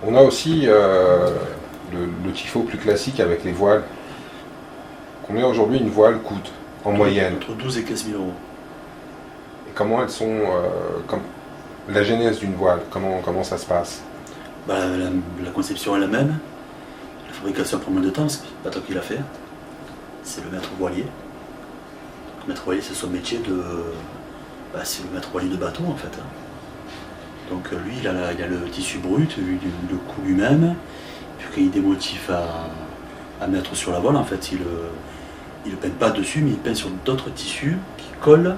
On a aussi le tifo plus classique avec les voiles. Combien aujourd'hui une voile coûte en moyenne? Entre 12 et 15 000 euros. Et comment elles sont, la genèse d'une voile, comment ça se passe? La conception est la même. La fabrication prend moins de temps, c'est pas toi qui l'a fait. C'est le maître voilier. Le maître voilier, c'est son métier c'est le maître voilier de bateau en fait. Donc lui, il a le tissu brut, le coup lui-même. Puis quand il y a des motifs à mettre sur la voile, en fait, il ne peint pas dessus, mais il peint sur d'autres tissus qui collent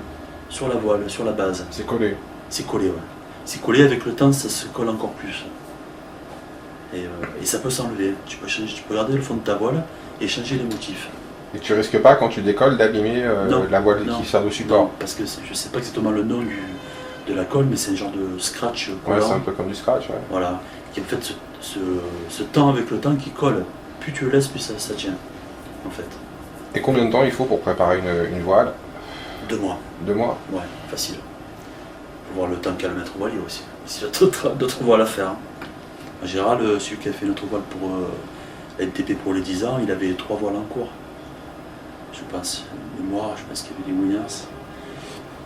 sur la voile, sur la base. C'est collé. C'est collé, ouais. C'est collé, avec le temps, ça se colle encore plus. Et ça peut s'enlever. Tu peux garder le fond de ta voile et changer les motifs. Et tu risques pas, quand tu décolles, d'abîmer la voile qui sert de support? Non, parce que je sais pas exactement le nom de la colle, mais c'est un genre de scratch collant. Ouais, c'est un peu comme du scratch, ouais. Voilà, qui en fait ce temps avec le temps qui colle. Plus tu le laisses, plus ça tient, en fait. Et combien de temps il faut pour préparer une voile? 2 mois. 2 mois? Ouais, facile. Faut voir le temps qu'a le maître voilier aussi. S'il y a d'autres voiles à faire. En général, celui qui a fait notre voile pour NTP pour les 10 ans, il avait 3 voiles en cours. Je pense. Mémoire, je pense qu'il y avait des Winners,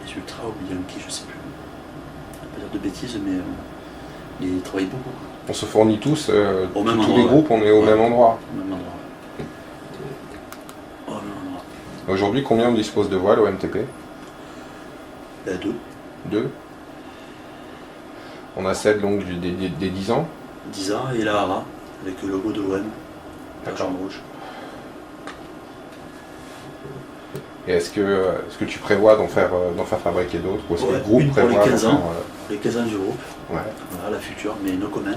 des Ultra ou des Yankee, je sais plus. Je ne vais pas dire de bêtises, mais il travaille beaucoup. On se fournit tous, tous endroit, les groupes, on est au même endroit. Au même endroit. Au même endroit. Aujourd'hui, combien on dispose de voiles au MTP? 2. 2. On a celle donc des 10 ans. 10 ans et la Hara, avec le logo de l'OM, la jambe rouge. Et est-ce que tu prévois d'en faire fabriquer d'autres? Ou est-ce que le groupe une pour prévoit les 15 ans, faire, les 15 ans du groupe. Ouais. Voilà, la future, mais no comment.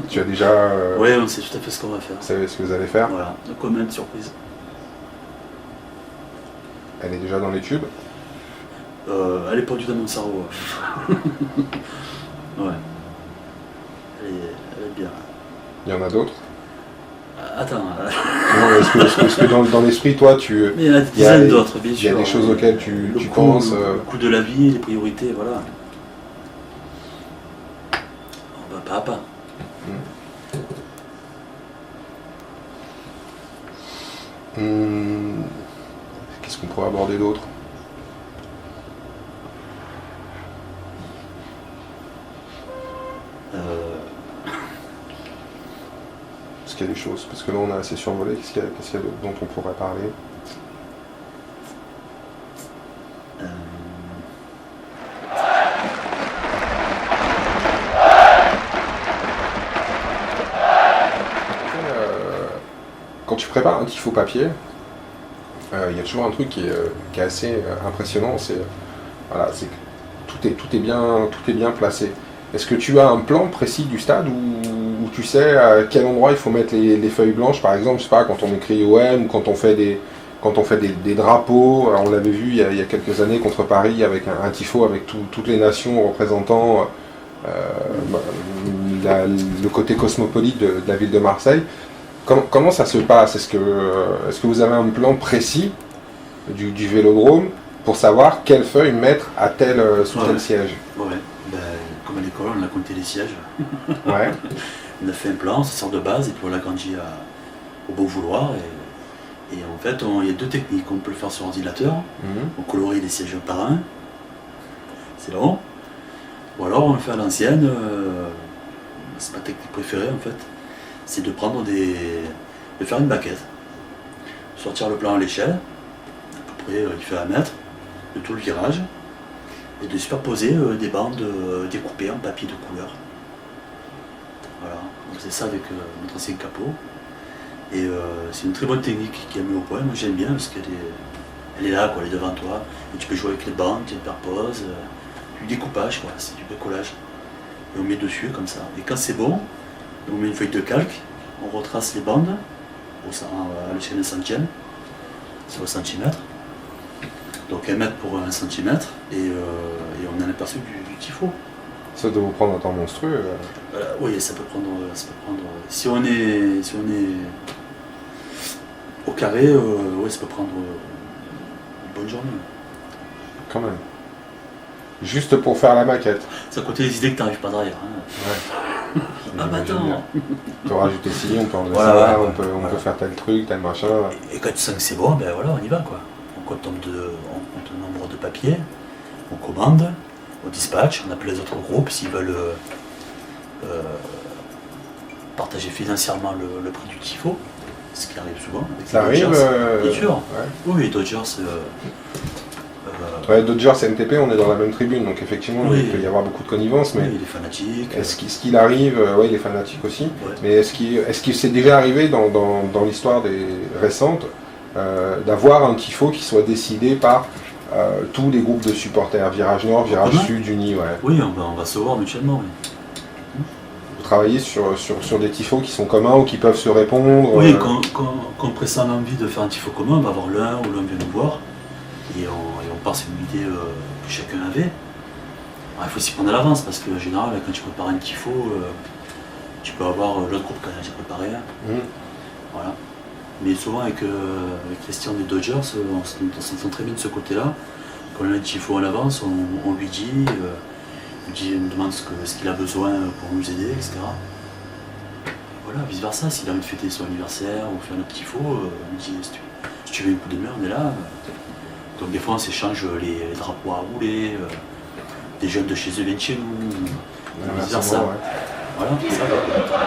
Tu as déjà... Oui, on sait tout à fait ce qu'on va faire. Vous savez ce que vous allez faire? Voilà, no comment, surprise. Elle est déjà dans les tubes? Elle est perdue dans mon cerveau. Ouais. Elle est bien. Il y en a d'autres? Attends. Est-ce que dans l'esprit, toi, tu... Mais il y en a des dizaines d'autres, bien sûr. Il y a des choses auxquelles tu penses... Le coût de la vie, les priorités, voilà. On va pas à pas. Qu'est-ce qu'on pourrait aborder d'autre? Est-ce qu'il y a des choses? Parce que là on a assez survolé, qu'est-ce qu'il y a d'autre dont on pourrait parler? Quand tu prépares un tifo papier, il y a toujours un truc qui est assez impressionnant, c'est que tout est bien placé. Est-ce que tu as un plan précis du stade où tu sais à quel endroit il faut mettre les feuilles blanches, par exemple, je sais pas, quand on écrit OM ou quand on fait des drapeaux? On l'avait vu il y a quelques années contre Paris avec un tifo avec toutes les nations représentant le côté cosmopolite de la ville de Marseille. Comment ça se passe? Est-ce que vous avez un plan précis du vélodrome pour savoir quelle feuille mettre à sous tel siège? Ouais, comme à l'école, on a compté les sièges. Ouais. On a fait un plan, ça sort de base, et puis on l'agrandit au bon vouloir. Et en fait, il y a 2 techniques. On peut le faire sur ordinateur, on colorie les sièges par un, c'est long. Ou alors on le fait à l'ancienne, c'est ma technique préférée en fait. C'est de faire une baquette, sortir le plan à l'échelle, à peu près il fait 1 mètre, de tout le virage, et de superposer des bandes découpées en papier de couleur. Voilà, on faisait ça avec notre ancien capot, et c'est une très bonne technique qui a mis au point. Moi j'aime bien parce qu'elle est là, quoi, elle est devant toi, et tu peux jouer avec les bandes, tu superposes, du découpage, quoi, c'est du bricolage, et on met dessus comme ça, et quand c'est bon, on met une feuille de calque, on retrace les bandes à l'échelle d'un centième, sur le centimètre. Donc 1 mètre pour 1 centimètre, et on a l'aperçu du tifo. Ça doit vous prendre un temps monstrueux. Oui, ça peut prendre. Si on est Au carré, ouais, ça peut prendre une bonne journée. Quand même. Juste pour faire la maquette. C'est à côté des idées que tu n'arrives pas derrière. Hein. Ouais. Ah bah attends. On peut rajouter ci, on peut enlever Voilà, ça, ouais, on peut faire tel truc, tel machin. Et quand tu sens que c'est bon, ben voilà, on y va quoi. On compte le nombre de papiers, on commande, on dispatch, on appelle les autres groupes s'ils veulent partager financièrement le prix du tifo, ce qui arrive souvent. Avec Ça les arrive Dodgers, bien sûr. Ouais. Oui, les Dodgers. Ouais, Dodgers et NTP, on est dans la même tribune, donc effectivement, Oui. il peut y avoir beaucoup de connivence, mais Oui, les fanatiques. est-ce qu'il arrive, ouais, les fanatiques aussi, Ouais. mais est-ce qu'il s'est déjà arrivé dans l'histoire récente d'avoir un tifo qui soit décidé par tous les groupes de supporters, virage nord, virage sud, unis, ouais. Oui, on va se voir mutuellement, oui. Vous travaillez sur des tifos qui sont communs ou qui peuvent se répondre. Oui, quand on pressent l'envie de faire un tifo commun, on va voir l'un ou l'un vient nous voir et on part sur une idée que chacun avait. Alors, il faut s'y prendre à l'avance parce qu'en général, quand tu prépares un tifo, tu peux avoir l'autre groupe qui a déjà préparé un. Voilà. Mais souvent, avec Christian des Dodgers, on s'entend très bien de ce côté-là. Quand on a un tifo à l'avance, on lui dit, on nous demande ce qu'il a besoin pour nous aider, etc. Voilà, vice versa, s'il a envie de fêter son anniversaire ou faire notre tifo, on lui dit si tu veux un coup de main, on est là. Donc des fois on s'échange les drapeaux à rouler, des jeunes de chez eux viennent chez nous, vice versa. Ouais. Voilà, ça va.